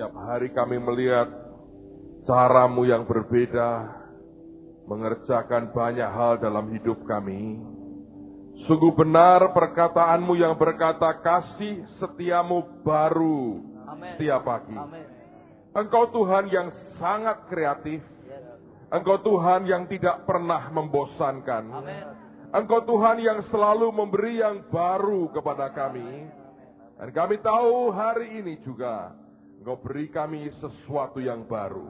Setiap hari kami melihat cara-Mu yang berbeda, mengerjakan banyak hal dalam hidup kami. Sungguh benar perkataan-Mu yang berkata, kasih setiamu baru setiap pagi. Engkau Tuhan yang sangat kreatif. Engkau Tuhan yang tidak pernah membosankan. Engkau Tuhan yang selalu memberi yang baru kepada kami. Dan kami tahu hari ini juga Engkau beri kami sesuatu yang baru.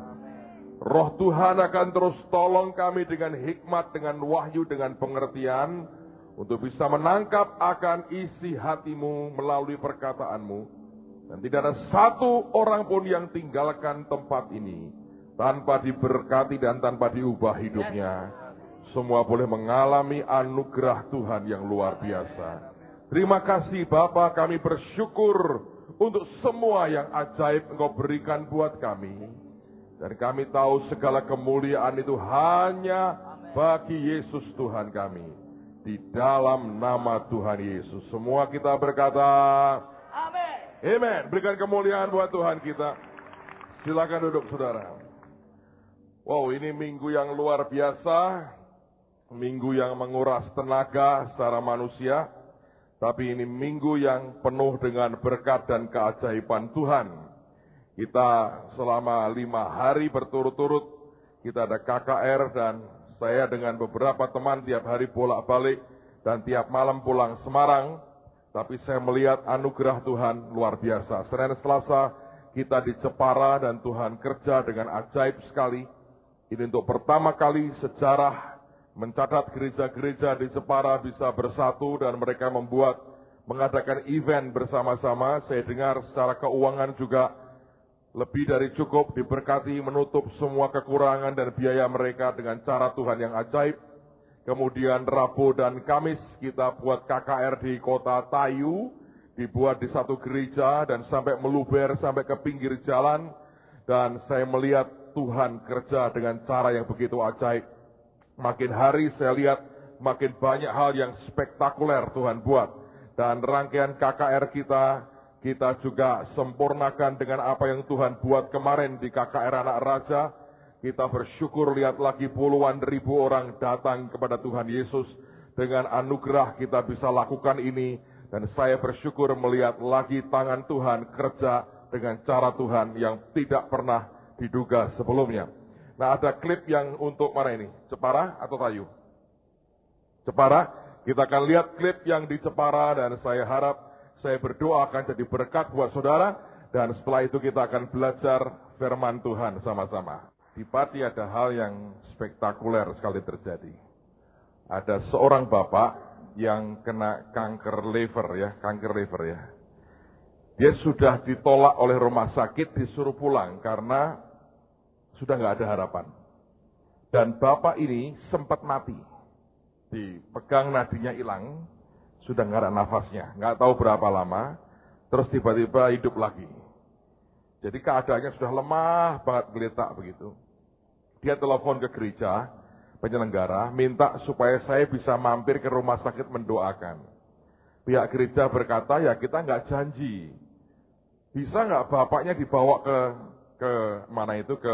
Roh Tuhan akan terus tolong kami dengan hikmat, dengan wahyu, dengan pengertian, untuk bisa menangkap akan isi hati-Mu melalui perkataan-Mu. Dan tidak ada satu orang pun yang tinggalkan tempat ini tanpa diberkati dan tanpa diubah hidupnya. Semua boleh mengalami anugerah Tuhan yang luar biasa. Terima kasih Bapa, kami bersyukur untuk semua yang ajaib Engkau berikan buat kami. Dan kami tahu segala kemuliaan itu hanya bagi Yesus Tuhan kami. Di dalam nama Tuhan Yesus. Semua kita berkata, amin. Amen. Berikan kemuliaan buat Tuhan kita. Silakan duduk saudara. Wow, ini minggu yang luar biasa. Minggu yang menguras tenaga secara manusia. Tapi ini minggu yang penuh dengan berkat dan keajaiban Tuhan. Kita selama 5 hari berturut-turut, kita ada KKR dan saya dengan beberapa teman tiap hari bolak-balik dan tiap malam pulang Semarang. Tapi saya melihat anugerah Tuhan luar biasa. Senin Selasa kita di Jepara dan Tuhan kerja dengan ajaib sekali. Ini untuk pertama kali sejarah mencatat gereja-gereja di Jepara bisa bersatu dan mereka mengadakan event bersama-sama. Saya dengar secara keuangan juga lebih dari cukup, diberkati menutup semua kekurangan dan biaya mereka dengan cara Tuhan yang ajaib. Kemudian Rabu dan Kamis kita buat KKR di kota Tayu, dibuat di satu gereja dan sampai meluber sampai ke pinggir jalan. Dan saya melihat Tuhan kerja dengan cara yang begitu ajaib. Makin hari saya lihat makin banyak hal yang spektakuler Tuhan buat. Dan rangkaian KKR kita juga sempurnakan dengan apa yang Tuhan buat kemarin di KKR Anak Raja. Kita bersyukur lihat lagi puluhan ribu orang datang kepada Tuhan Yesus. Dengan anugerah kita bisa lakukan ini. Dan saya bersyukur melihat lagi tangan Tuhan kerja dengan cara Tuhan yang tidak pernah diduga sebelumnya. Nah, ada klip yang untuk mana ini? Jepara atau Tayu? Jepara. Kita akan lihat klip yang di Jepara dan saya harap, saya berdoa akan jadi berkat buat saudara. Dan setelah itu kita akan belajar firman Tuhan sama-sama. Di Pati ada hal yang spektakuler sekali terjadi. Ada seorang bapak yang kena kanker liver ya. Dia sudah ditolak oleh rumah sakit, disuruh pulang karena sudah nggak ada harapan. Dan bapak ini sempat mati. Dipegang nadinya hilang, sudah nggak ada nafasnya. Nggak tahu berapa lama, terus tiba-tiba hidup lagi. Jadi keadaannya sudah lemah banget, geletak begitu. Dia telepon ke gereja, penyelenggara, minta supaya saya bisa mampir ke rumah sakit mendoakan. Pihak gereja berkata, ya kita nggak janji. Bisa nggak bapaknya dibawa ke mana itu, ke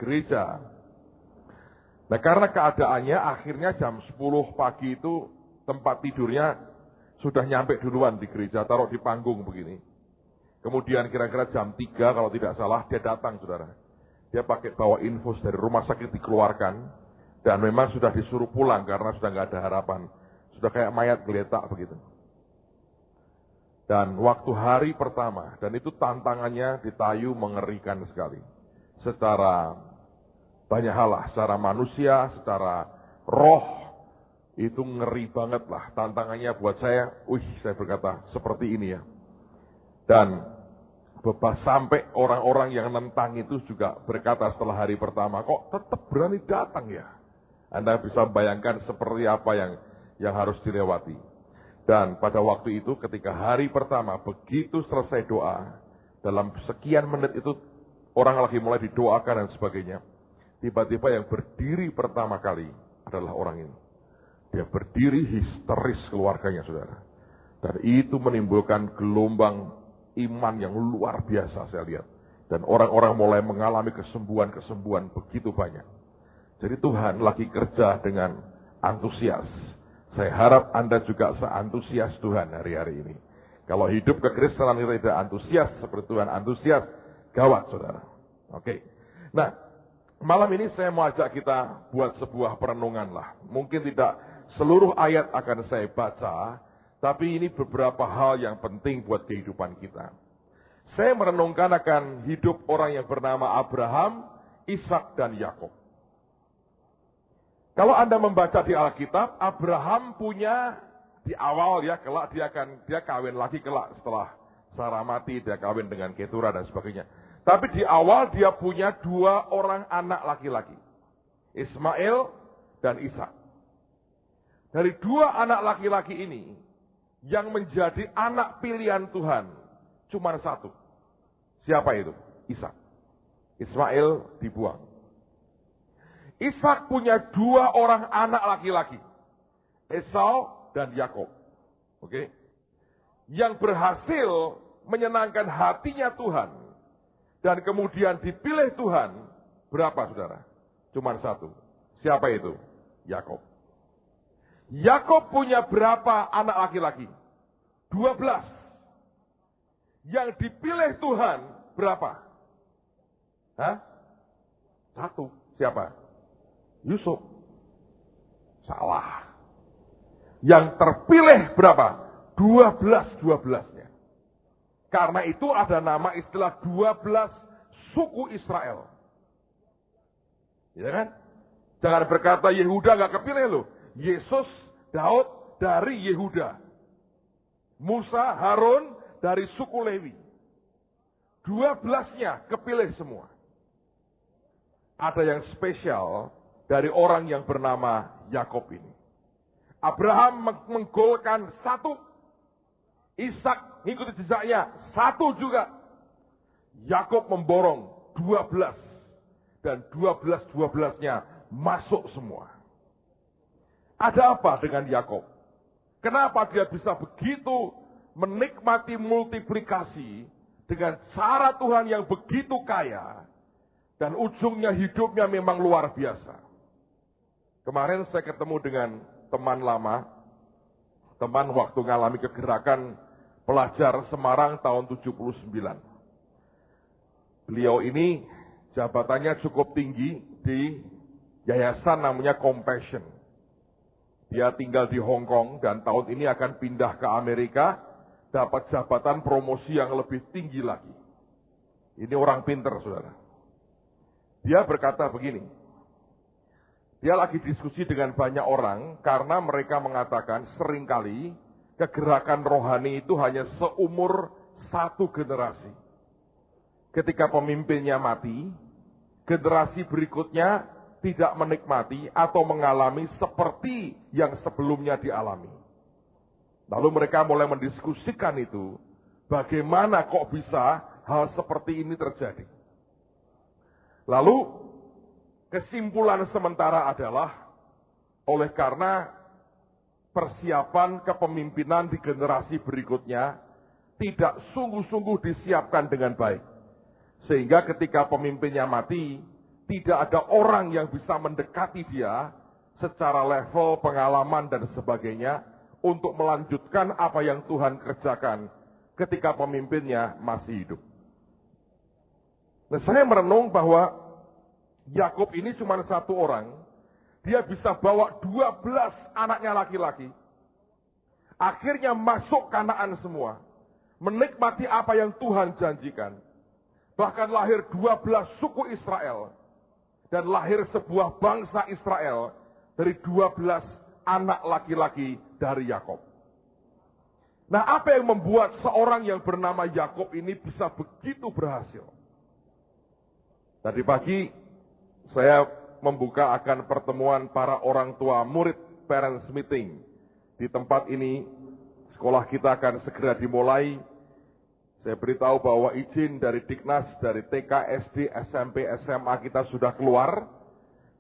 gereja. Nah, karena keadaannya akhirnya jam 10 pagi itu tempat tidurnya sudah nyampe duluan di gereja, taruh di panggung begini. Kemudian kira-kira jam 3 kalau tidak salah dia datang saudara. Dia pakai bawa infus dari rumah sakit dikeluarkan dan memang sudah disuruh pulang karena sudah nggak ada harapan. Sudah kayak mayat geletak begitu. Dan waktu hari pertama, dan itu tantangannya di Tayu mengerikan sekali. Secara banyak hal lah, secara manusia, secara roh, itu ngeri banget lah. Tantangannya buat saya, saya berkata seperti ini ya. Dan sampai orang-orang yang nentang itu juga berkata setelah hari pertama, kok tetap berani datang ya? Anda bisa bayangkan seperti apa yang harus dilewati. Dan pada waktu itu ketika hari pertama, begitu selesai doa, dalam sekian menit itu orang lagi mulai didoakan dan sebagainya. Tiba-tiba yang berdiri pertama kali adalah orang ini. Dia berdiri histeris keluarganya, saudara. Dan itu menimbulkan gelombang iman yang luar biasa saya lihat. Dan orang-orang mulai mengalami kesembuhan-kesembuhan begitu banyak. Jadi Tuhan lagi kerja dengan antusias. Saya harap Anda juga seantusias Tuhan hari-hari ini. Kalau hidup kekristenan kita tidak antusias seperti Tuhan antusias, gawat saudara. Oke. Nah, malam ini saya mau ajak kita buat sebuah perenungan lah. Mungkin tidak seluruh ayat akan saya baca, tapi ini beberapa hal yang penting buat kehidupan kita. Saya merenungkan akan hidup orang yang bernama Abraham, Ishak dan Yakub. Kalau Anda membaca di Alkitab, Abraham punya di awal ya, kelak dia kawin lagi kelak setelah Sarah mati, dia kawin dengan Ketura dan sebagainya. Tapi di awal dia punya 2 orang anak laki-laki, Ismail dan Ishak. Dari 2 anak laki-laki ini, yang menjadi anak pilihan Tuhan cuma 1. Siapa itu? Ishak. Ismail dibuang. Ishak punya 2 orang anak laki-laki, Esau dan Yakub. Oke? Yang berhasil menyenangkan hatinya Tuhan dan kemudian dipilih Tuhan, berapa saudara? Cuma 1. Siapa itu? Yakub. Yakub punya berapa anak laki-laki? 12. Yang dipilih Tuhan berapa? Hah? 1. Siapa? Yusuf. Salah. Yang terpilih berapa? 12-12-nya. Karena itu ada nama istilah 12 suku Israel. Ya kan? Jangan berkata Yehuda gak kepilih loh. Yesus, Daud dari Yehuda. Musa, Harun dari suku Lewi. 12-nya kepilih semua. Ada yang spesial dari orang yang bernama Yakub ini. Abraham menggolkan 1. Ishak ngikuti jejaknya 1 juga. Yakub memborong 12. Dan 12-12-nya masuk semua. Ada apa dengan Yakub? Kenapa dia bisa begitu menikmati multiplikasi dengan cara Tuhan yang begitu kaya dan ujungnya hidupnya memang luar biasa? Kemarin saya ketemu dengan teman lama, teman waktu ngalami kegerakan pelajar Semarang tahun 79. Beliau ini jabatannya cukup tinggi di yayasan namanya Compassion. Dia tinggal di Hong Kong dan tahun ini akan pindah ke Amerika, dapat jabatan promosi yang lebih tinggi lagi. Ini orang pinter, saudara. Dia berkata begini, dia lagi diskusi dengan banyak orang karena mereka mengatakan seringkali kegerakan rohani itu hanya seumur 1 generasi. Ketika pemimpinnya mati, generasi berikutnya tidak menikmati atau mengalami seperti yang sebelumnya dialami. Lalu mereka mulai mendiskusikan itu, bagaimana kok bisa hal seperti ini terjadi. Lalu kesimpulan sementara adalah oleh karena persiapan kepemimpinan di generasi berikutnya tidak sungguh-sungguh disiapkan dengan baik. Sehingga ketika pemimpinnya mati, tidak ada orang yang bisa mendekati dia secara level pengalaman dan sebagainya untuk melanjutkan apa yang Tuhan kerjakan ketika pemimpinnya masih hidup. Nah, saya merenung bahwa Yakub ini cuma 1 orang, dia bisa bawa 12 anaknya laki-laki. Akhirnya masuk Kanaan semua, menikmati apa yang Tuhan janjikan. Bahkan lahir 12 suku Israel. Dan lahir sebuah bangsa Israel dari 12 anak laki-laki dari Yakub. Nah, apa yang membuat seorang yang bernama Yakub ini bisa begitu berhasil? Tadi pagi saya membuka akan pertemuan para orang tua murid parents meeting. Di tempat ini sekolah kita akan segera dimulai. Saya beritahu bahwa izin dari Diknas, dari TK, SD, SMP, SMA kita sudah keluar.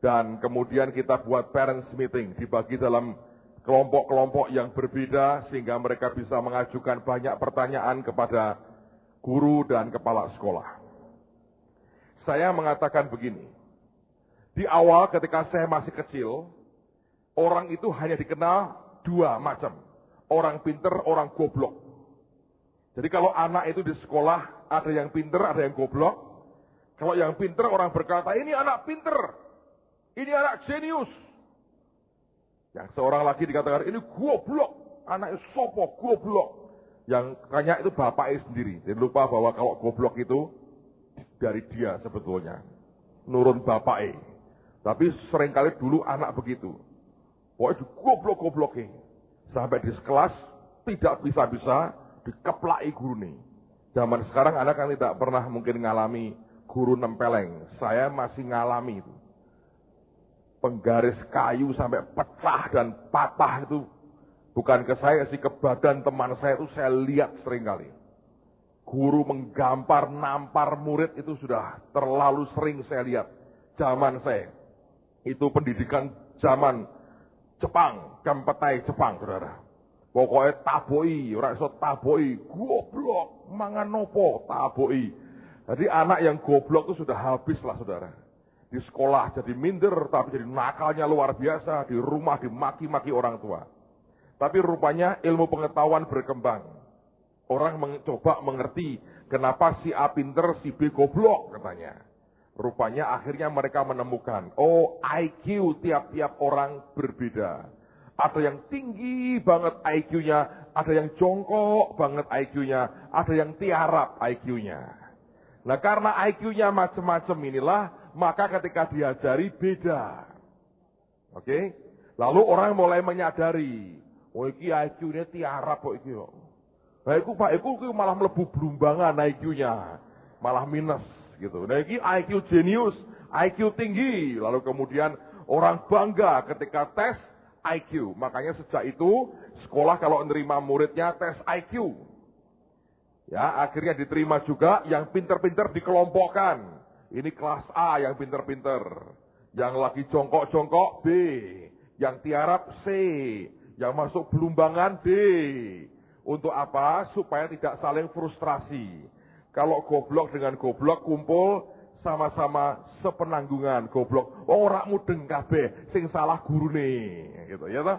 Dan kemudian kita buat parents meeting, dibagi dalam kelompok-kelompok yang berbeda, sehingga mereka bisa mengajukan banyak pertanyaan kepada guru dan kepala sekolah. Saya mengatakan begini. Di awal ketika saya masih kecil, orang itu hanya dikenal dua macam. Orang pinter, orang goblok. Jadi kalau anak itu di sekolah, ada yang pinter, ada yang goblok. Kalau yang pinter, orang berkata, ini anak pinter. Ini anak jenius. Yang seorang lagi dikatakan, ini goblok. Anaknya sopo, goblok. Yang tanya itu bapaknya sendiri. Dan lupa bahwa kalau goblok itu dari dia sebetulnya. Nurun bapaknya. Tapi seringkali dulu anak begitu. Pokoknya goblok-gobloknya. Sampai di sekelas tidak bisa-bisa dikeplai guru nih. Zaman sekarang anak kan tidak pernah mungkin ngalami guru nempeleng. Saya masih ngalami itu. Penggaris kayu sampai pecah dan patah itu. Bukan ke saya sih, ke badan teman saya itu saya lihat seringkali. Guru menggampar, nampar murid itu sudah terlalu sering saya lihat. Zaman saya. Itu pendidikan zaman Jepang, Kampetai Jepang, saudara. Pokoknya taboi, orang iso taboi, goblok, mangan nopo, taboi. Jadi anak yang goblok itu sudah habis lah, saudara. Di sekolah jadi minder, tapi jadi nakalnya luar biasa. Di rumah dimaki-maki orang tua. Tapi rupanya ilmu pengetahuan berkembang. Orang mencoba mengerti kenapa si A pinter, si B goblok katanya. Rupanya akhirnya mereka menemukan, oh IQ tiap-tiap orang berbeda. Ada yang tinggi banget IQ-nya, ada yang jongkok banget IQ-nya, ada yang tiarap IQ-nya. Nah karena IQ-nya macam-macam inilah, maka ketika diajari beda. Oke? Lalu orang mulai menyadari, oh iki IQ-nya tiarap kok iki kok. Nah iku Pak, iku malah mlebu blumbangan IQ-nya, malah minus gitu. Nah iki IQ jenius, IQ tinggi. Lalu kemudian orang bangga ketika tes IQ. Makanya sejak itu sekolah kalau menerima muridnya tes IQ. Ya, akhirnya diterima juga yang pinter-pinter dikelompokkan. Ini kelas A yang pinter-pinter. Yang lagi jongkok-jongkok B, yang tiarap C, yang masuk belumbangan D. Untuk apa? Supaya tidak saling frustrasi. Kalau goblok dengan goblok kumpul sama-sama sepenanggungan. Goblok, oh ora mudeng kabeh, sing salah gurune, gitu ya toh.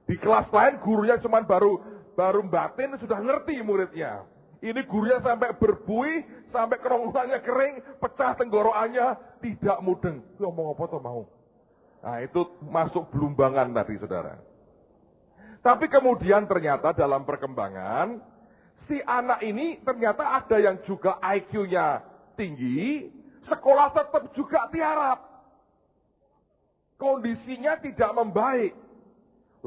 Di kelas lain gurunya cuman baru batin sudah ngerti muridnya. Ini gurunya sampai berbuih, sampai kerongkongannya kering, pecah tenggorokannya, tidak mudeng. Ngomong apa tuh mau? Nah itu masuk belumbangan tadi saudara. Tapi kemudian ternyata dalam perkembangan, si anak ini ternyata ada yang juga IQ-nya tinggi, sekolah tetap juga tiarap. Kondisinya tidak membaik.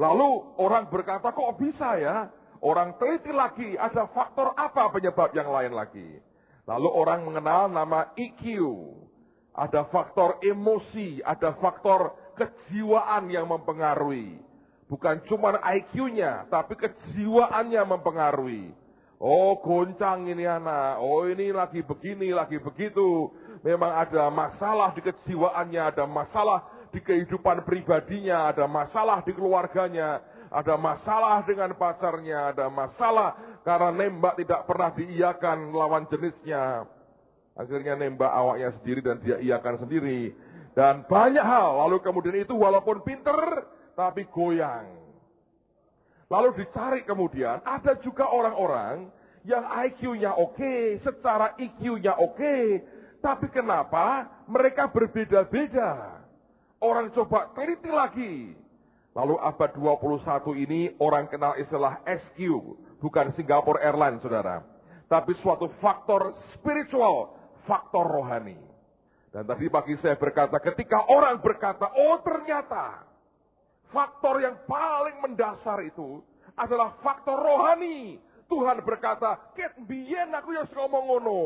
Lalu orang berkata, kok bisa ya? Orang teliti lagi, ada faktor apa penyebab yang lain lagi. Lalu orang mengenal nama EQ. Ada faktor emosi, ada faktor kejiwaan yang mempengaruhi. Bukan cuma IQ-nya, tapi kejiwaannya mempengaruhi. Oh goncang ini anak, oh ini lagi begini, lagi begitu. Memang ada masalah di kejiwaannya, ada masalah di kehidupan pribadinya, ada masalah di keluarganya. Ada masalah dengan pacarnya, ada masalah karena nembak tidak pernah diiyakan lawan jenisnya. Akhirnya nembak awaknya sendiri dan dia iyakan sendiri. Dan banyak hal, lalu kemudian itu walaupun pinter, tapi goyang. Lalu dicari kemudian, ada juga orang-orang yang IQ-nya oke, secara EQ-nya oke, tapi kenapa mereka berbeda-beda? Orang coba teliti lagi. Lalu abad 21 ini orang kenal istilah SQ, bukan Singapore Airlines, saudara. Tapi suatu faktor spiritual, faktor rohani. Dan tadi pagi saya berkata, ketika orang berkata, oh ternyata faktor yang paling mendasar itu adalah faktor rohani. Tuhan berkata, ket biyen aku yang ngomong ngono.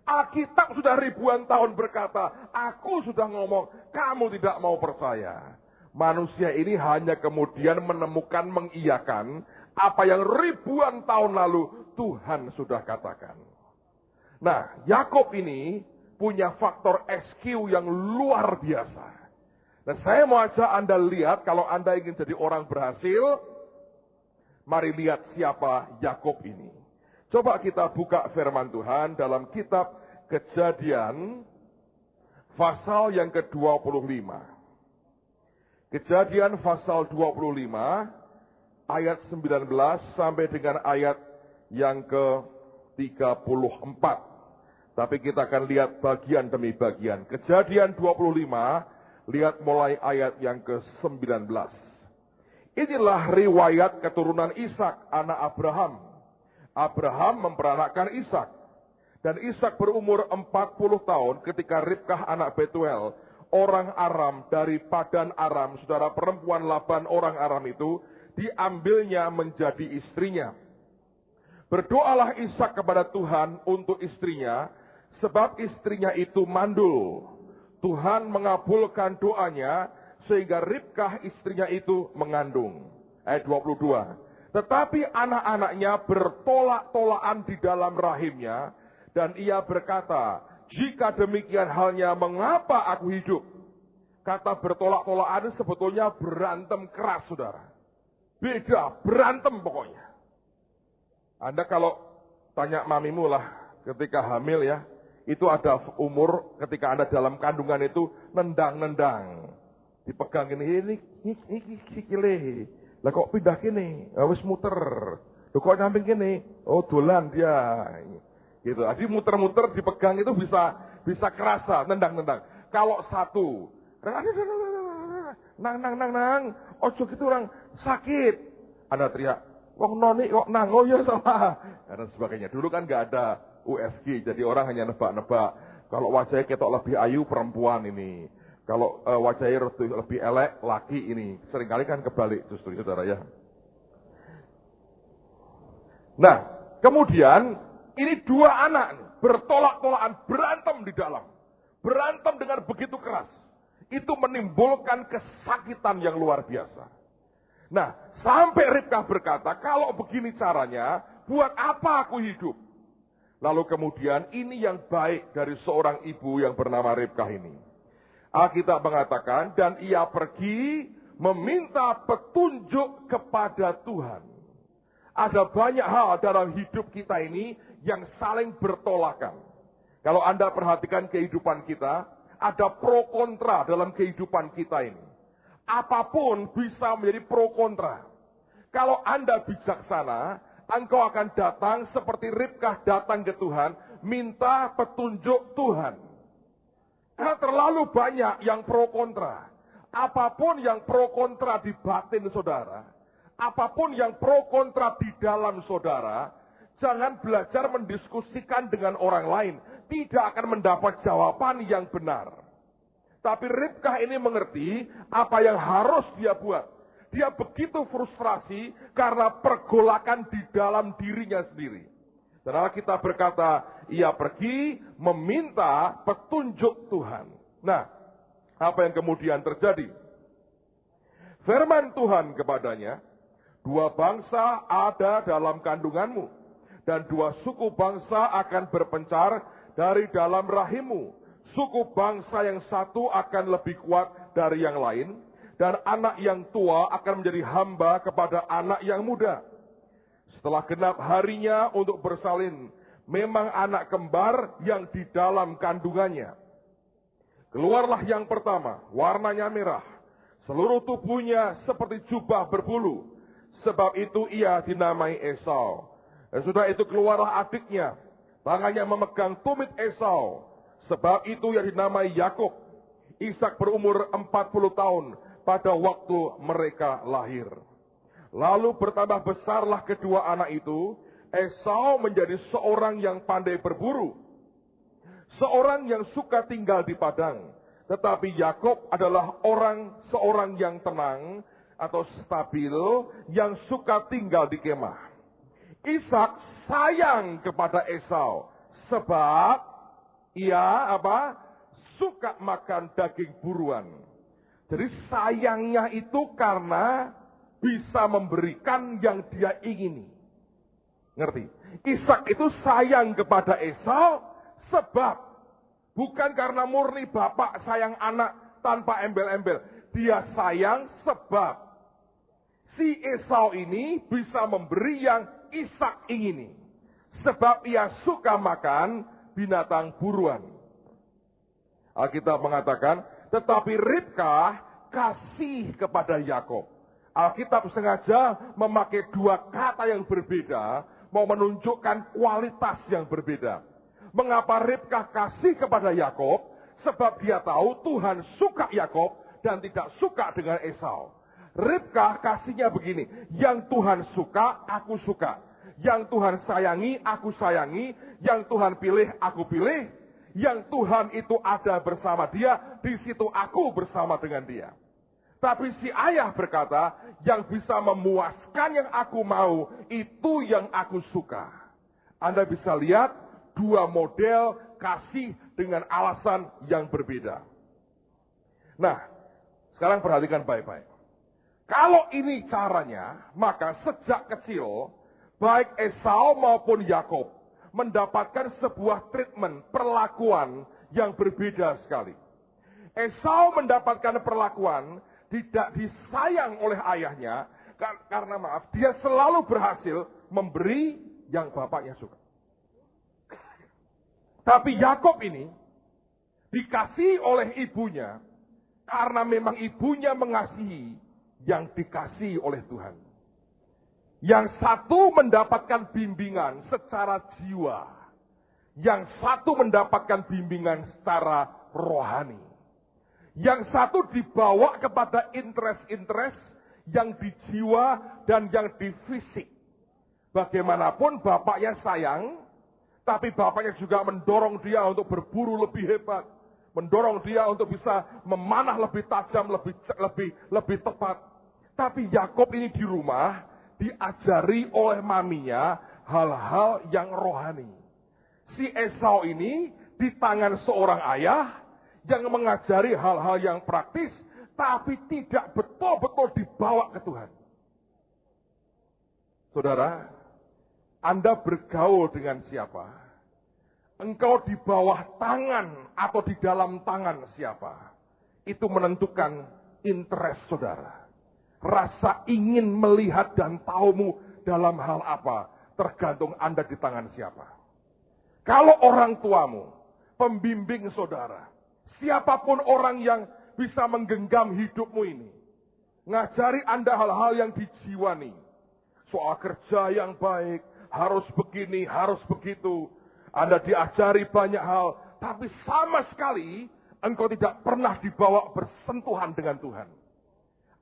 Alkitab sudah ribuan tahun berkata, aku sudah ngomong, kamu tidak mau percaya. Manusia ini hanya kemudian menemukan, mengiyakan apa yang ribuan tahun lalu Tuhan sudah katakan. Nah, Yakub ini punya faktor SQ yang luar biasa. Nah, saya mau ajak Anda lihat, kalau Anda ingin jadi orang berhasil, mari lihat siapa Yakub ini. Coba kita buka firman Tuhan dalam kitab Kejadian pasal yang ke-25. Kejadian pasal 25 ayat 19 sampai dengan ayat yang ke-34. Tapi kita akan lihat bagian demi bagian. Kejadian 25, lihat mulai ayat yang ke-19. Inilah riwayat keturunan Ishak, anak Abraham. Abraham memperanakkan Ishak. Dan Ishak berumur 40 tahun ketika Ribkah anak Betuel, orang Aram dari Padan Aram, saudara perempuan Laban orang Aram itu, diambilnya menjadi istrinya. Berdoalah Ishak kepada Tuhan untuk istrinya, sebab istrinya itu mandul. Tuhan mengabulkan doanya, sehingga Ribkah istrinya itu mengandung. Ayat 22. Tetapi anak-anaknya bertolak-tolakan di dalam rahimnya, dan ia berkata, jika demikian halnya, mengapa aku hidup? Kata bertolak-tolakan sebetulnya berantem keras, saudara. Beda, berantem pokoknya. Anda kalau tanya mamimu lah, ketika hamil ya, itu ada umur ketika Anda dalam kandungan itu nendang-nendang. Dipegang ini sikile. Lah kok pindah gini? Wis muter. Loh kok nyamping gini? Oh dolan dia. Gitu. Jadi muter-muter dipegang itu bisa kerasa nendang-nendang. Kalau satu, nang, ojo gitu orang sakit. Anda teriak, wong noni kok nang, oh ya salah. Dan sebagainya. Dulu kan nggak ada USG, jadi orang hanya nebak-nebak. Kalau wajahnya ketok lebih ayu perempuan ini. Kalau wajahnya lebih elek, laki ini. Seringkali kan kebalik justru, saudara ya. Nah, kemudian ini dua anak bertolak-tolakan, berantem di dalam. Berantem dengan begitu keras. Itu menimbulkan kesakitan yang luar biasa. Nah, sampai Ribkah berkata, kalau begini caranya, buat apa aku hidup? Lalu kemudian ini yang baik dari seorang ibu yang bernama Ribkah ini. Alkitab mengatakan, dan ia pergi meminta petunjuk kepada Tuhan. Ada banyak hal dalam hidup kita ini yang saling bertolakan. Kalau Anda perhatikan kehidupan kita, ada pro kontra dalam kehidupan kita ini. Apapun bisa menjadi pro kontra. Kalau Anda bijaksana, engkau akan datang seperti Ribkah datang ke Tuhan, minta petunjuk Tuhan. Karena terlalu banyak yang pro kontra. Apapun yang pro kontra di batin saudara, apapun yang pro kontra di dalam saudara, jangan belajar mendiskusikan dengan orang lain. Tidak akan mendapat jawaban yang benar. Tapi Ribkah ini mengerti apa yang harus dia buat. Dia begitu frustrasi karena pergolakan di dalam dirinya sendiri. Dan kita berkata, ia pergi meminta petunjuk Tuhan. Nah, apa yang kemudian terjadi? Firman Tuhan kepadanya, dua bangsa ada dalam kandunganmu, dan dua suku bangsa akan berpencar dari dalam rahimmu. Suku bangsa yang satu akan lebih kuat dari yang lain, dan anak yang tua akan menjadi hamba kepada anak yang muda. Setelah genap harinya untuk bersalin, memang anak kembar yang di dalam kandungannya. Keluarlah yang pertama, warnanya merah, seluruh tubuhnya seperti jubah berbulu, sebab itu ia dinamai Esau. Dan sudah itu keluarlah adiknya, tangannya memegang tumit Esau, sebab itu ia dinamai Yakub. Ishak berumur 40 tahun pada waktu mereka lahir. Lalu bertambah besarlah kedua anak itu. Esau menjadi seorang yang pandai berburu, seorang yang suka tinggal di padang. Tetapi Yakub adalah seorang yang tenang atau stabil, yang suka tinggal di kemah. Ishak sayang kepada Esau, sebab ia suka makan daging buruan. Jadi sayangnya itu karena bisa memberikan yang dia ingini. Ngerti? Ishak itu sayang kepada Esau sebab bukan karena murni bapak sayang anak tanpa embel-embel. Dia sayang sebab si Esau ini bisa memberi yang Ishak ingini. Sebab ia suka makan binatang buruan. Alkitab mengatakan, tetapi Ribka kasih kepada Yakob. Alkitab sengaja memakai dua kata yang berbeda, mau menunjukkan kualitas yang berbeda. Mengapa Ribka kasih kepada Yakob? Sebab dia tahu Tuhan suka Yakob dan tidak suka dengan Esau. Ribka kasihnya begini, yang Tuhan suka, aku suka. Yang Tuhan sayangi, aku sayangi. Yang Tuhan pilih, aku pilih. Yang Tuhan itu ada bersama dia, di situ aku bersama dengan dia. Tapi si ayah berkata, yang bisa memuaskan yang aku mau, itu yang aku suka. Anda bisa lihat dua model kasih dengan alasan yang berbeda. Nah, sekarang perhatikan baik-baik. Kalau ini caranya, maka sejak kecil, baik Esau maupun Yakob mendapatkan sebuah treatment, perlakuan yang berbeda sekali. Esau mendapatkan perlakuan tidak disayang oleh ayahnya, karena dia selalu berhasil memberi yang bapaknya suka. Tapi Yakob ini dikasih oleh ibunya, karena memang ibunya mengasihi yang dikasih oleh Tuhan. Yang satu mendapatkan bimbingan secara jiwa. Yang satu mendapatkan bimbingan secara rohani. Yang satu dibawa kepada interest-interest yang di jiwa dan yang di fisik. Bagaimanapun bapaknya sayang, tapi bapaknya juga mendorong dia untuk berburu lebih hebat. Mendorong dia untuk bisa memanah lebih tajam, lebih tepat. Tapi Yakob ini di rumah diajari oleh maminya hal-hal yang rohani. Si Esau ini di tangan seorang ayah yang mengajari hal-hal yang praktis, tapi tidak betul-betul dibawa ke Tuhan. Saudara, Anda bergaul dengan siapa? Engkau di bawah tangan atau di dalam tangan siapa? Itu menentukan interest saudara. Rasa ingin melihat dan tahumu dalam hal apa, tergantung Anda di tangan siapa. Kalau orang tuamu, pembimbing saudara, siapapun orang yang bisa menggenggam hidupmu ini, ngajari Anda hal-hal yang dijiwani, soal kerja yang baik, harus begini, harus begitu. Anda diajari banyak hal, tapi sama sekali engkau tidak pernah dibawa bersentuhan dengan Tuhan.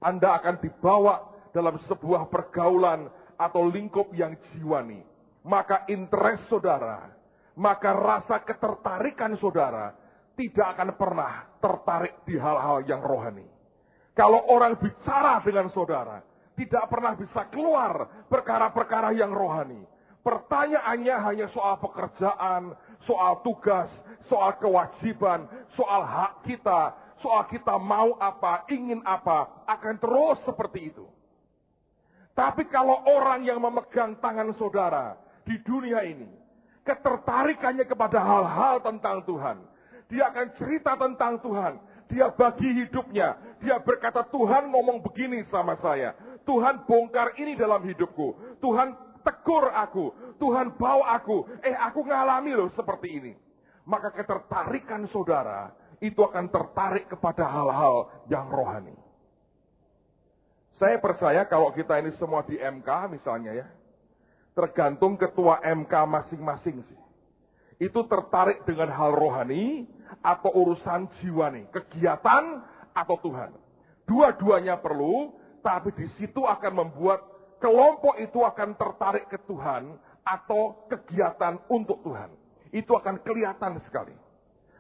Anda akan dibawa dalam sebuah pergaulan atau lingkup yang jiwani. Maka interest saudara, maka rasa ketertarikan saudara tidak akan pernah tertarik di hal-hal yang rohani. Kalau orang bicara dengan saudara, tidak pernah bisa keluar perkara-perkara yang rohani. Pertanyaannya hanya soal pekerjaan, soal tugas, soal kewajiban, soal hak kita, soal kita mau apa, ingin apa, akan terus seperti itu. Tapi kalau orang yang memegang tangan saudara di dunia ini, ketertarikannya kepada hal-hal tentang Tuhan, dia akan cerita tentang Tuhan, dia bagi hidupnya, dia berkata Tuhan ngomong begini sama saya, Tuhan bongkar ini dalam hidupku, Tuhan tegur aku, Tuhan bawa aku, aku ngalami loh seperti ini. Maka ketertarikan saudara, itu akan tertarik kepada hal-hal yang rohani. Saya percaya kalau kita ini semua di MK misalnya ya, tergantung ketua MK masing-masing sih. Itu tertarik dengan hal rohani, atau urusan jiwani, kegiatan atau Tuhan. Dua-duanya perlu, tapi di situ akan membuat kelompok itu akan tertarik ke Tuhan atau kegiatan untuk Tuhan. Itu akan kelihatan sekali.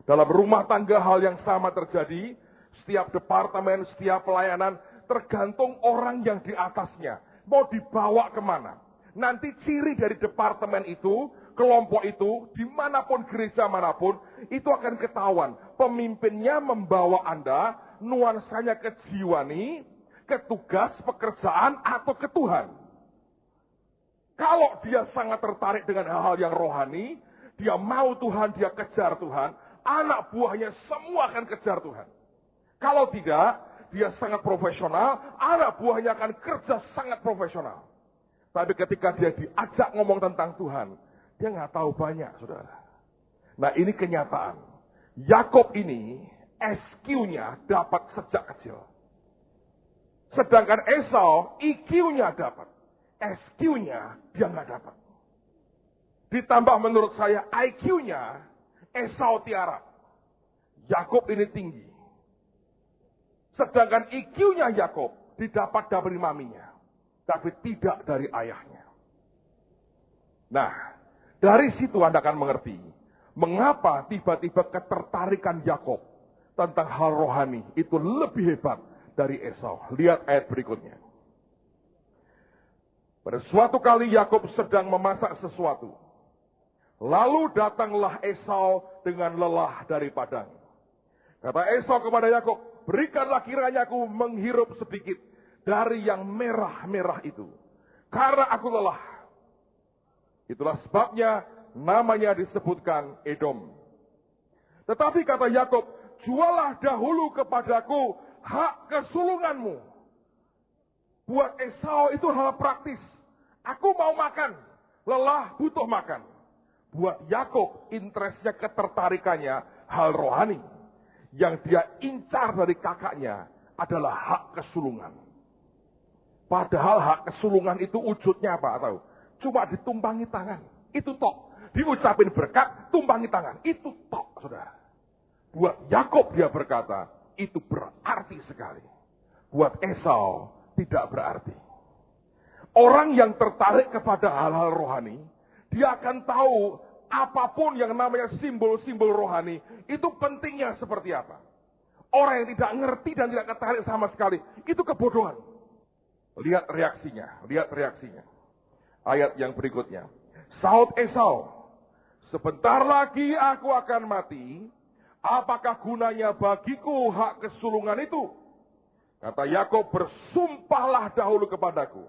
Dalam rumah tangga hal yang sama terjadi. Setiap departemen, setiap pelayanan tergantung orang yang di atasnya. Mau dibawa kemana. Nanti ciri dari departemen itu, kelompok itu, dimanapun gereja manapun, itu akan ketahuan. Pemimpinnya membawa Anda, nuansanya ke jiwani, ke tugas, pekerjaan, atau ke Tuhan. Kalau dia sangat tertarik dengan hal-hal yang rohani, dia mau Tuhan, dia kejar Tuhan, anak buahnya semua akan kejar Tuhan. Kalau tidak, dia sangat profesional, anak buahnya akan kerja sangat profesional. Tapi ketika dia diajak ngomong tentang Tuhan, dia nggak tahu banyak, saudara. Nah ini kenyataan. Yakob ini SQ-nya dapat sejak kecil. Sedangkan Esau IQ-nya dapat. SQ-nya dia nggak dapat. Ditambah menurut saya IQ-nya Esau tiara. Yakob ini tinggi. Sedangkan IQ-nya Yakob didapat dari maminya. Tapi tidak dari ayahnya. Nah, dari situ Anda akan mengerti. Mengapa tiba-tiba ketertarikan Yakob tentang hal rohani itu lebih hebat dari Esau. Lihat ayat berikutnya. Pada suatu kali Yakob sedang memasak sesuatu. Lalu datanglah Esau dengan lelah dari padang. Kata Esau kepada Yakob, berikanlah kiranya aku menghirup sedikit dari yang merah-merah itu. Karena aku lelah. Itulah sebabnya namanya disebutkan Edom. Tetapi kata Yakob, jualah dahulu kepadaku hak kesulunganmu. Buat Esau itu hal praktis. Aku mau makan. Lelah butuh makan. Buat Yakob, interestnya, ketertarikannya hal rohani. Yang dia incar dari kakaknya adalah hak kesulungan. Padahal hak kesulungan itu wujudnya apa? Tahu? Cuma ditumpangi tangan. Itu tok. Diucapin berkat, tumpangi tangan. Itu tok, saudara. Buat Yakob dia berkata, itu berarti sekali. Buat Esau tidak berarti. Orang yang tertarik kepada hal-hal rohani, dia akan tahu apapun yang namanya simbol-simbol rohani, itu pentingnya seperti apa. Orang yang tidak ngerti dan tidak tertarik sama sekali, itu kebodohan. Lihat reaksinya. Ayat yang berikutnya. Saut Esau, sebentar lagi aku akan mati, apakah gunanya bagiku hak kesulungan itu? Kata Yakob, bersumpahlah dahulu kepadaku.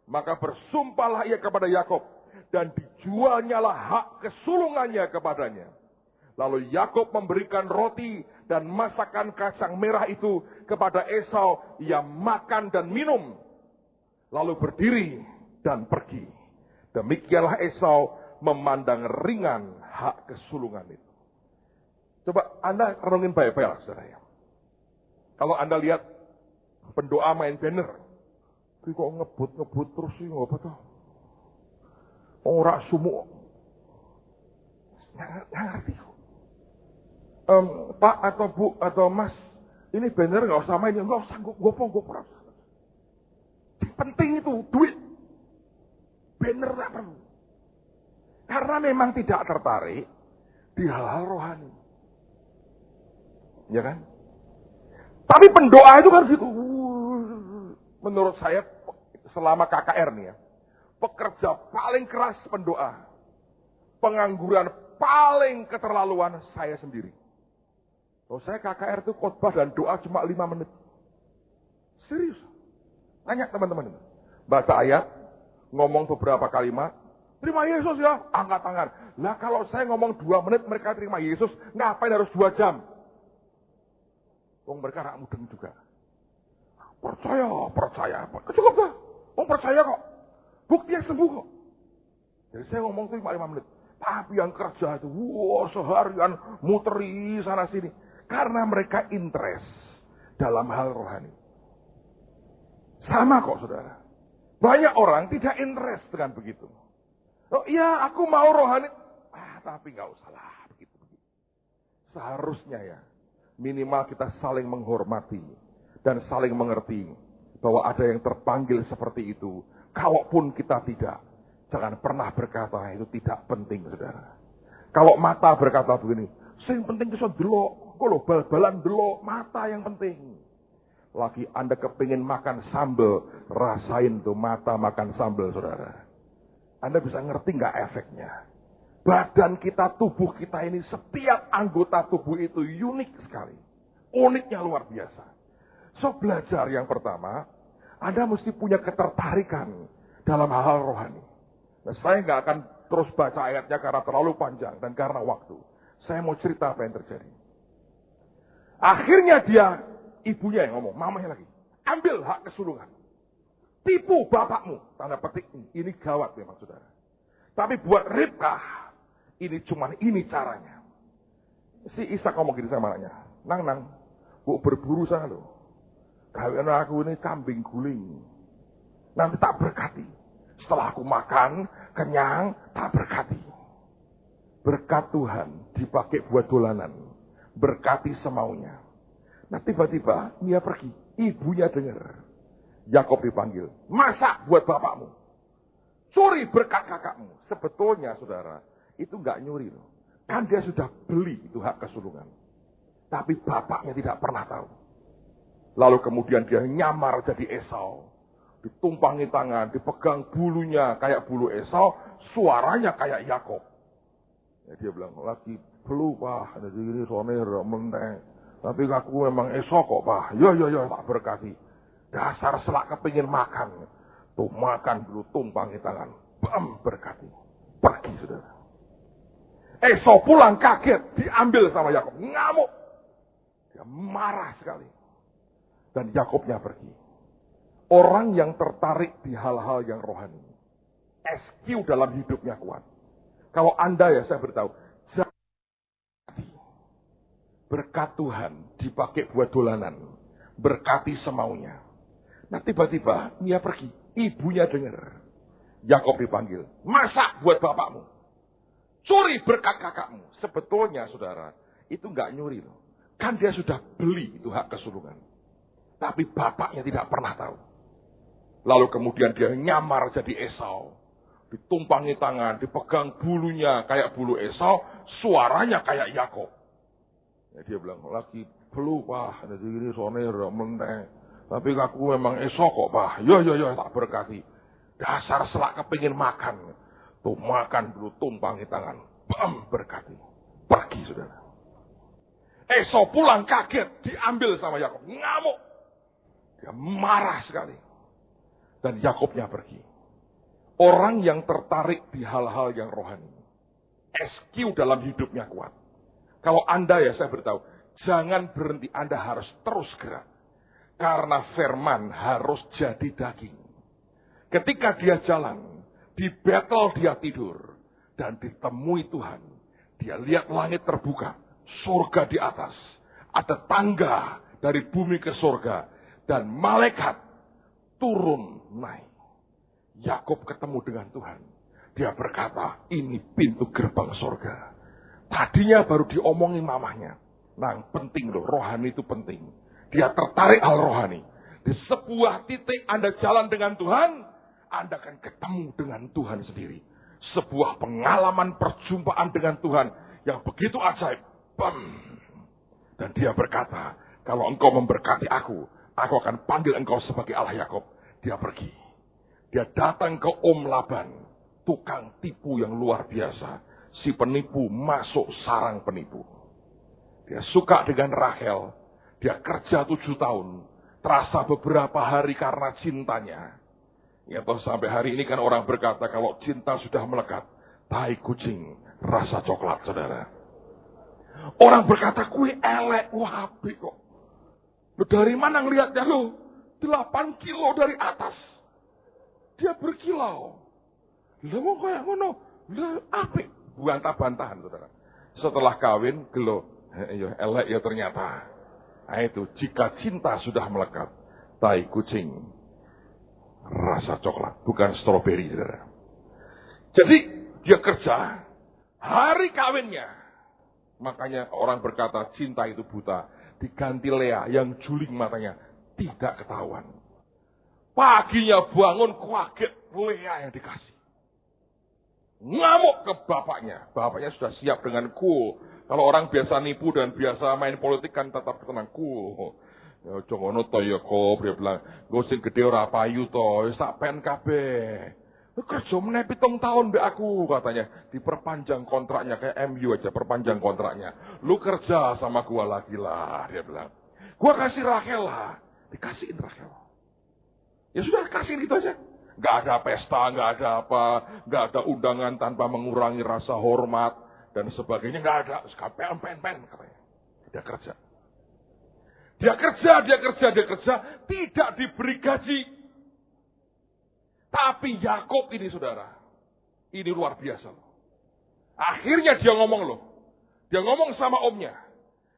Maka bersumpahlah ia kepada Yakob, dan dijualnyalah hak kesulungannya kepadanya. Lalu Yakob memberikan roti dan masakan kacang merah itu kepada Esau. Ia makan dan minum. Lalu berdiri dan pergi. Demikianlah Esau memandang ringan hak kesulungan itu. Coba Anda renungin baik-baik, saudara. Kalau Anda lihat pendoa main banner. Tapi kok ngebut terus sih, apa tuh? Ora sumuk. Nggak ngerti kok. Pak atau Bu atau Mas, ini banner nggak usah main, nggak usah gue perang. Penting itu duit. Banner nggak perlu. Karena memang tidak tertarik di hal-hal rohani, ya kan? Tapi pendoa itu kan gitu. Menurut saya selama KKR nih ya, pekerja paling keras pendoa, pengangguran paling keterlaluan saya sendiri. Kalau saya KKR itu khotbah dan doa cuma 5 menit. Serius. Tanya teman-teman. Baca ayat, ngomong beberapa kalimat, terima Yesus ya, angkat tangan. Nah kalau saya ngomong 2 menit mereka terima Yesus, ngapain harus 2 jam? Mereka rak mudeng juga. Percaya. Cukup dah. Percaya kok. Buktinya sembuh kok. Jadi saya ngomong itu 5 menit. Tapi yang kerja itu, seharian muteri sana sini. Karena mereka interest dalam hal rohani. Sama kok saudara. Banyak orang tidak interest dengan begitu. Oh iya, aku mau rohani. Tapi gak usah lah. Begitu. Seharusnya ya, minimal kita saling menghormati. Dan saling mengerti bahwa ada yang terpanggil seperti itu. Kalaupun kita tidak, jangan pernah berkata itu tidak penting, saudara. Kalau mata berkata begini, yang penting bisa delok, kalau bal-balan delok, mata yang penting. Lagi Anda kepingin makan sambal, rasain tuh mata makan sambal, saudara. Anda bisa ngerti nggak efeknya? Badan kita, tubuh kita ini, setiap anggota tubuh itu unik sekali. Uniknya luar biasa. So belajar yang pertama, Anda mesti punya ketertarikan dalam hal rohani. Nah, saya nggak akan terus baca ayatnya karena terlalu panjang dan karena waktu. Saya mau cerita apa yang terjadi. Akhirnya ibunya yang ngomong, mamanya lagi, ambil hak kesulungan. Tipu bapakmu, tanda petik ini gawat memang saudara. Tapi buat Ribkah, ini caranya. Si Ishak ngomong gini sama anaknya, nang, bu berburu sana loh. Kawan aku ini kambing guling. Nanti tak berkati. Setelah aku makan, kenyang, tak berkati. Berkat Tuhan dipakai buat dolanan. Berkati semaunya. Nah tiba-tiba dia pergi. Ibunya dengar. Yakob dipanggil. Masak buat bapakmu. Curi berkat kakakmu. Sebetulnya saudara, itu nggak nyuri loh. Kan dia sudah beli itu hak kesulungan. Tapi bapaknya tidak pernah tahu. Lalu kemudian dia nyamar jadi Esau. Ditumpangi tangan, dipegang bulunya kayak bulu Esau, suaranya kayak Yakob. Ya, dia bilang, lagi belu pak, ada ini sonir, menteng. Tapi aku memang Esau kok pak. Ya, tak berkati. Dasar selak kepingin makan. Tuh makan dulu, tumpangi tangan. Bam, berkati. Pergi saudara. Esau pulang kaget, diambil sama Yakob. Ngamuk. Dia marah sekali. Dan Yakobnya pergi. Orang yang tertarik di hal-hal yang rohani. SQ dalam hidupnya kuat. Kalau Anda ya saya beritahu. Berkat Tuhan dipakai buat dolanan. Berkati semaunya. Nah tiba-tiba dia pergi. Ibunya dengar. Yakob dipanggil. Masak buat bapakmu. Curi berkat kakakmu. Sebetulnya saudara, itu nggak nyuri loh. Kan dia sudah beli itu hak kesulungan. Tapi bapaknya tidak pernah tahu. Lalu kemudian dia nyamar jadi Esau. Ditumpangi tangan, dipegang bulunya kayak bulu Esau, suaranya kayak Yakob. Ya, dia bilang, lagi belu pak, ada ini sonir, menteng. Tapi aku memang Esau kok pak. Ya, tak berkati. Dasar selak kepingin makan. Tuh makan dulu, tumpangi tangan. Bam, berkati. Pergi saudara. Esau pulang kaget, diambil sama Yakob. Ngamuk. Dia marah sekali. Dan Yakobnya pergi. Orang yang tertarik di hal-hal yang rohani. SQ dalam hidupnya kuat. Kalau Anda ya saya beritahu, jangan berhenti, Anda harus terus gerak. Karena firman harus jadi daging. Ketika dia jalan, di Betel dia tidur. Dan ditemui Tuhan. Dia lihat langit terbuka. Surga di atas. Ada tangga dari bumi ke surga. Dan malaikat turun naik. Yakob ketemu dengan Tuhan. Dia berkata, ini pintu gerbang surga. Tadinya baru diomongin mamahnya. Nah penting loh, rohani itu penting. Dia tertarik hal rohani. Di sebuah titik Anda jalan dengan Tuhan, Anda akan ketemu dengan Tuhan sendiri. Sebuah pengalaman perjumpaan dengan Tuhan yang begitu ajaib. Bam. Dan dia berkata, kalau engkau memberkati aku akan panggil engkau sebagai Allah Yakob. Dia pergi. Dia datang ke Om Laban, tukang tipu yang luar biasa. Si penipu masuk sarang penipu. Dia suka dengan Rahel. Dia kerja 7 tahun. Terasa beberapa hari karena cintanya. Ya toh sampai hari ini kan orang berkata kalau cinta sudah melekat, tai kucing rasa coklat saudara. Orang berkata kue elek, wah apik kok. Lu dari mana ngelihatnya lu? 8 kilo dari atas. Dia berkilau. Lu mau kayak ngono? Lu apik. Bantah-bantahan saudara. Setelah kawin gelo, elek ya ternyata. Nah itu jika cinta sudah melekat, tai kucing rasa coklat, bukan stroberi, saudara. Jadi dia kerja hari kawinnya. Makanya orang berkata cinta itu buta. Diganti Lea yang juling matanya, tidak ketahuan. Paginya bangun kaget, Lea yang dikasih. Ngamuk ke bapaknya. Bapaknya sudah siap dengan cool. Kalau orang biasa nipu dan biasa main politik kan tetap tenang cool. Ya jongono to ya kok, dia bilang, "Nggo sing gedhe ora payu to, wis tak pen kabeh." Lu kerja meneh 7 tahun mbek aku katanya, diperpanjang kontraknya kayak MU aja perpanjang kontraknya. Lu kerja sama gua lagi lah, dia bilang. Gua kasih Rahel lah, dikasihin Rahel. Ya sudah kasihin itu aja. Gak ada pesta, gak ada apa, gak ada undangan tanpa mengurangi rasa hormat dan sebagainya, gak ada. Sekarang pen katanya. Dia kerja. Dia kerja, tidak diberi gaji. Tapi Yakob ini saudara, ini luar biasa. Akhirnya dia ngomong loh, Dia ngomong sama omnya,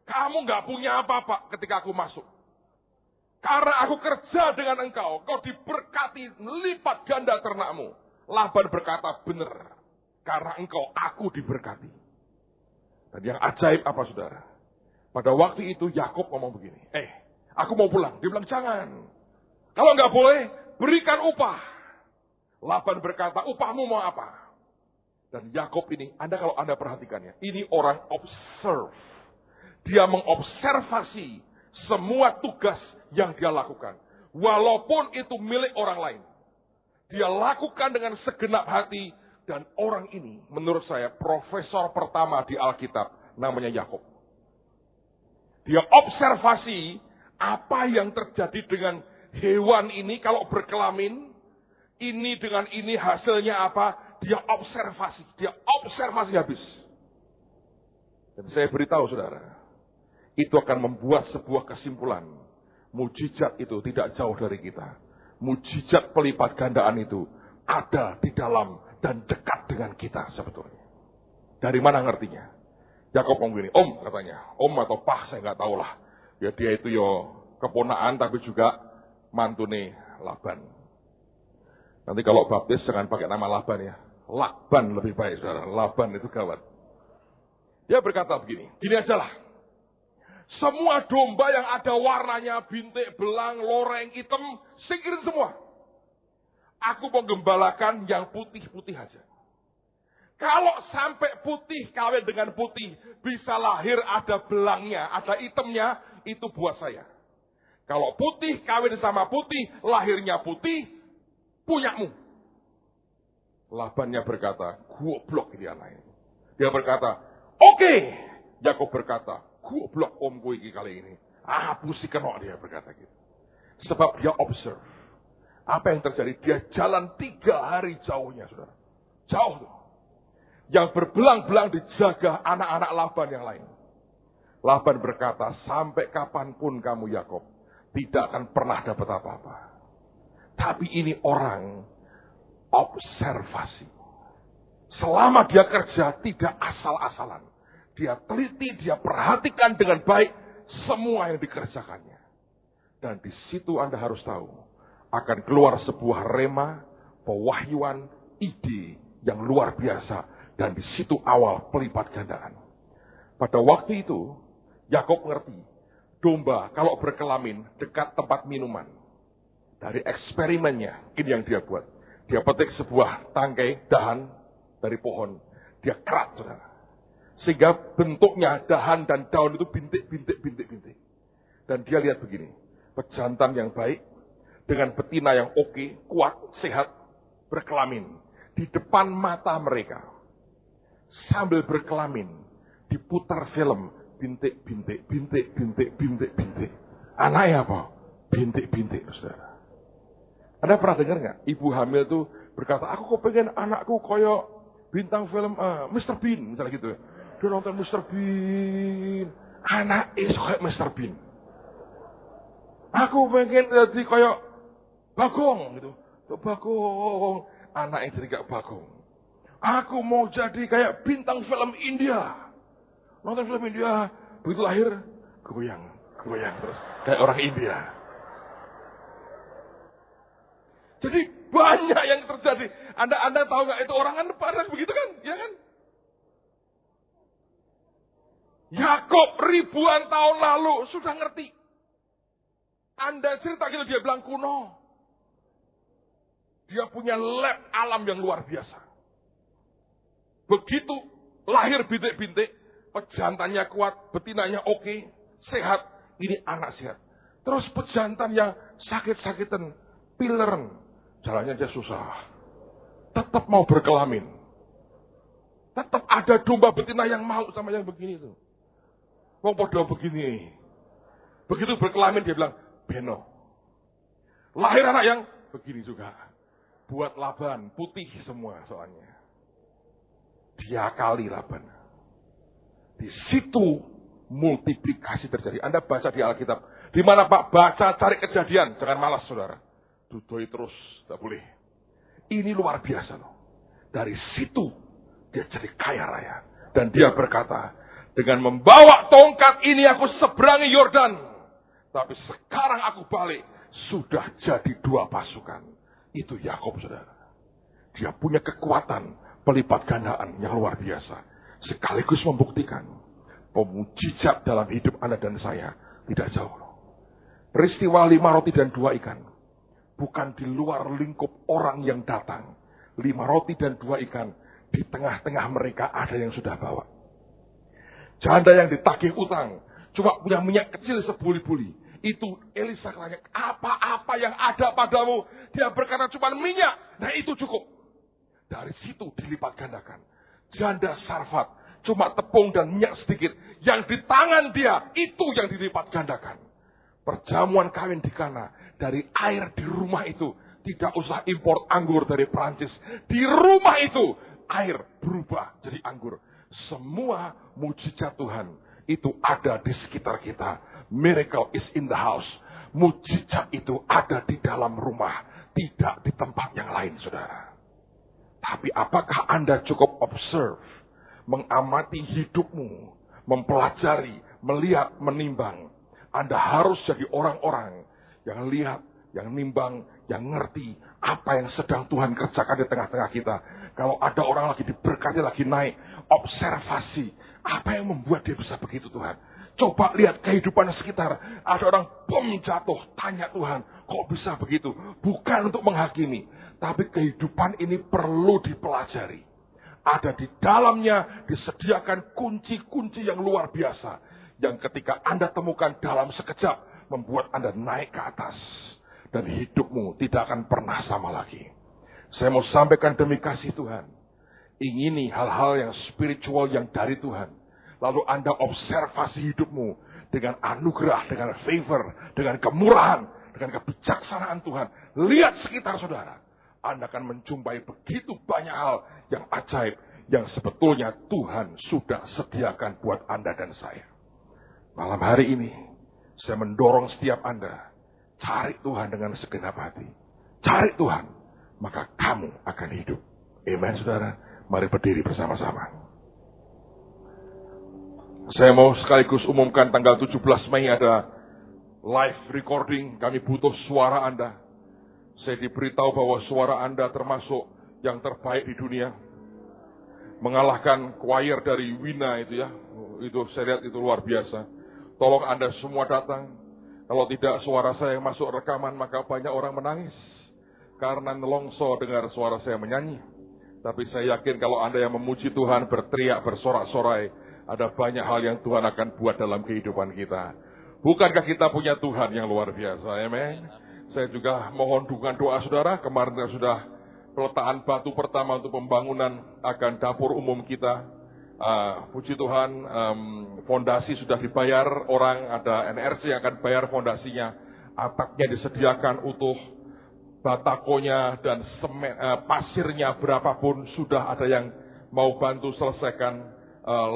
kamu gak punya apa-apa ketika aku masuk. Karena aku kerja dengan engkau, kau diberkati lipat ganda ternakmu. Laban berkata, benar. Karena engkau, aku diberkati. Dan yang ajaib apa saudara? Pada waktu itu Yakub ngomong begini, aku mau pulang. Dia bilang, jangan. Kalau nggak boleh, berikan upah. Laban berkata, upahmu mau apa? Dan Yakub ini, kalau Anda perhatikannya, ini orang observe. Dia mengobservasi semua tugas yang dia lakukan. Walaupun itu milik orang lain. Dia lakukan dengan segenap hati. Dan orang ini, menurut saya, profesor pertama di Alkitab, namanya Yakub. Dia observasi apa yang terjadi dengan hewan ini kalau berkelamin. Ini dengan ini hasilnya apa? Dia observasi habis. Dan saya beritahu saudara, itu akan membuat sebuah kesimpulan. Mujizat itu tidak jauh dari kita. Mujizat pelipat gandaan itu ada di dalam dan dekat dengan kita sebetulnya. Dari mana ngertinya? Yakub ngomong gini, om katanya, om atau pah saya nggak tahu lah. Ya dia itu keponaan tapi juga mantune Laban. Nanti kalau baptis jangan pakai nama Laban ya. Lakban lebih baik saudara. Laban itu gawat. Dia berkata begini, gini aja lah. Semua domba yang ada warnanya bintik, belang, loreng, hitam, singkirin semua. Aku mau gembalakan yang putih-putih aja. Kalau sampai putih kawin dengan putih, bisa lahir ada belangnya, ada hitamnya, itu buat saya. Kalau putih kawin sama putih, lahirnya putih, punyamu. Labannya berkata, goblok ini anak ini. Dia berkata, oke. Yakub berkata, goblok omku ini kali ini. Pusi kenok dia berkata gitu. Sebab dia observe. Apa yang terjadi? Dia jalan 3 hari jauhnya, saudara. Jauh tuh. Yang berbelang-belang dijaga anak-anak Laban yang lain. Laban berkata, sampai kapanpun kamu Yakub tidak akan pernah dapat apa-apa. Tapi ini orang observasi. Selama dia kerja tidak asal-asalan. Dia teliti, dia perhatikan dengan baik semua yang dikerjakannya. Dan di situ Anda harus tahu, akan keluar sebuah rema, pewahyuan, ide yang luar biasa. Dan di situ awal pelipat gandaan. Pada waktu itu, Yakub mengerti, domba kalau berkelamin dekat tempat minuman. Dari eksperimennya, ini yang dia buat. Dia petik sebuah tangkai dahan dari pohon. Dia kerat, saudara. Sehingga bentuknya dahan dan daun itu bintik. Dan dia lihat begini, pejantan yang baik, dengan betina yang oke, kuat, sehat, berkelamin. Di depan mata mereka. Sambil berkelamin. Diputar film. Bintik. Anaknya apa? Bintik, saudara. Anda pernah dengar nggak? Ibu hamil tuh berkata, aku kok pengen anakku koyo bintang film Mr. Bean. Misalnya gitu. Dia nonton Mr. Bean. Anak kayak Mr. Bean. Aku pengen jadi koyo Bagong gitu. Tuh Bagong. Anaknya jadi kayak Bagong. Aku mau jadi kayak bintang film India. Nonton film India. Begitu lahir, goyang terus. Kayak orang India. Jadi banyak yang terjadi. Anda tahu nggak itu orang kan panas begitu kan? Ya kan? Yakub ribuan tahun lalu sudah ngerti. Anda cerita gitu dia bilang kuno. Dia punya lab alam yang luar biasa. Begitu lahir bintik-bintik, pejantannya kuat, betinanya oke, sehat. Ini anak sehat. Terus pejantan yang sakit-sakitan, pileren, jalannya aja susah. Tetap mau berkelamin. Tetap ada domba betina yang mau sama yang begini tuh. Wong podo begini. Begitu berkelamin dia bilang, beno. Lahir anak yang begini juga. Buat Laban, putih semua soalnya. Dia kali Laban. Di situ multiplikasi terjadi. Anda baca di Alkitab. Di mana Pak? Baca cari kejadian. Jangan malas saudara. Dudoi terus. Tidak boleh. Ini luar biasa loh. Dari situ dia jadi kaya raya. Dan dia berkata, Dengan membawa tongkat ini aku seberangi Yordan. Tapi sekarang aku balik. Sudah jadi 2 pasukan. Itu Yakub, saudara. Dia punya kekuatan pelipat gandaan yang luar biasa. Sekaligus membuktikan mujizat dalam hidup Anda dan saya tidak jauh. Peristiwa 5 roti dan 2 ikan. Bukan di luar lingkup orang yang datang. 5 roti dan 2 ikan. Di tengah-tengah mereka ada yang sudah bawa. Janda yang ditagih utang. Cuma punya minyak kecil sebuli-buli. Itu Elisa tanya, apa-apa yang ada padamu? Dia berkata cuma minyak. Nah itu cukup. Dari situ dilipat gandakan. Janda Sarfat. Cuma tepung dan minyak sedikit. Yang di tangan dia, itu yang dilipat gandakan. Perjamuan kawin di Kana. Dari air di rumah itu. Tidak usah impor anggur dari Prancis. Di rumah itu, air berubah jadi anggur. Semua mujizat Tuhan itu ada di sekitar kita. Miracle is in the house. Mujizat itu ada di dalam rumah. Tidak di tempat yang lain, saudara. Tapi apakah Anda cukup observe? Mengamati hidupmu. Mempelajari, melihat, menimbang. Anda harus jadi orang-orang yang lihat, yang nimbang, yang ngerti apa yang sedang Tuhan kerjakan di tengah-tengah kita. Kalau ada orang lagi diberkati, lagi naik, observasi. Apa yang membuat dia bisa begitu, Tuhan? Coba lihat kehidupan sekitar. Ada orang bom jatuh, tanya Tuhan, kok bisa begitu? Bukan untuk menghakimi, tapi kehidupan ini perlu dipelajari. Ada di dalamnya disediakan kunci-kunci yang luar biasa. Yang ketika Anda temukan dalam sekejap, membuat Anda naik ke atas. Dan hidupmu tidak akan pernah sama lagi. Saya mau sampaikan demi kasih Tuhan. Ingini hal-hal yang spiritual yang dari Tuhan. Lalu Anda observasi hidupmu dengan anugerah, dengan favor, dengan kemurahan, dengan kebijaksanaan Tuhan. Lihat sekitar saudara. Anda akan menjumpai begitu banyak hal yang ajaib. Yang sebetulnya Tuhan sudah sediakan buat Anda dan saya. Malam hari ini, saya mendorong setiap Anda. Cari Tuhan dengan segenap hati. Cari Tuhan, maka kamu akan hidup. Amen, saudara. Mari berdiri bersama-sama. Saya mau sekaligus umumkan tanggal 17 Mei ada live recording. Kami butuh suara Anda. Saya diberitahu bahwa suara Anda termasuk yang terbaik di dunia. Mengalahkan choir dari Wina itu ya. Itu saya lihat itu luar biasa. Tolong Anda semua datang. Kalau tidak suara saya yang masuk rekaman, maka banyak orang menangis. Karena nelongso dengar suara saya menyanyi. Tapi saya yakin kalau Anda yang memuji Tuhan, berteriak, bersorak-sorai, ada banyak hal yang Tuhan akan buat dalam kehidupan kita. Bukankah kita punya Tuhan yang luar biasa? Amen. Saya juga mohon dukungan doa saudara. Kemarin kita sudah peletakan batu pertama untuk pembangunan akan dapur umum kita. Puji Tuhan, fondasi sudah dibayar, orang ada NRC yang akan bayar fondasinya, atapnya disediakan utuh, batakonya dan semen, pasirnya berapapun sudah ada yang mau bantu selesaikan,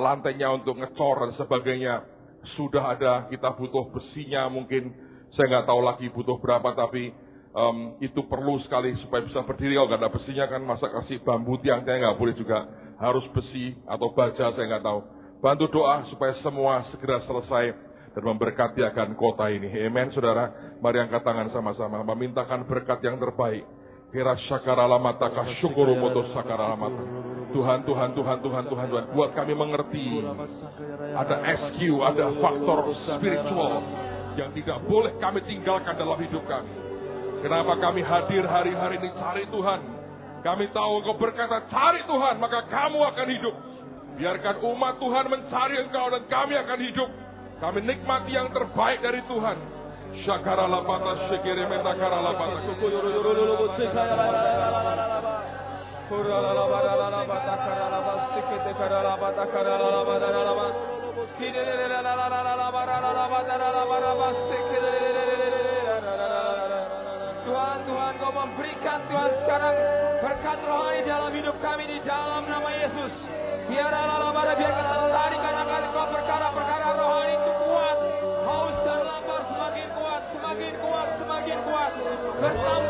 lantainya untuk ngecor dan sebagainya sudah ada. Kita butuh besinya mungkin, saya nggak tahu lagi butuh berapa, tapi itu perlu sekali supaya bisa berdiri. Kalau nggak ada besinya kan masa kasih bambu tiang-tiang, nggak boleh juga, harus besi atau baja, saya nggak tahu. Bantu doa supaya semua segera selesai dan memberkati akan kota ini. Amen, saudara. Mari angkat tangan sama-sama, memintakan berkat yang terbaik. Kira syakaralamata kasyukuru motos sakaralamata. Tuhan, Tuhan, Tuhan, Tuhan, Tuhan, Tuhan, buat kami mengerti. Ada SQ, ada faktor spiritual yang tidak boleh kami tinggalkan dalam hidup kami. Kenapa kami hadir hari-hari ini cari Tuhan? Kami tahu Engkau berkata cari Tuhan, maka kamu akan hidup. Biarkan umat Tuhan mencari Engkau dan kami akan hidup. Kami nikmati yang terbaik dari Tuhan. Syakara lapata syekere metakara lapata. Tuhan, Tuhan, Kau memberikan Tuhan sekarang berkat rohani dalam hidup kami di dalam nama Yesus. Biarlah kita larikan akan Kau perkara-perkara rohani itu kuat. Haus dan lapar semakin kuat, semakin kuat, semakin kuat. Bersama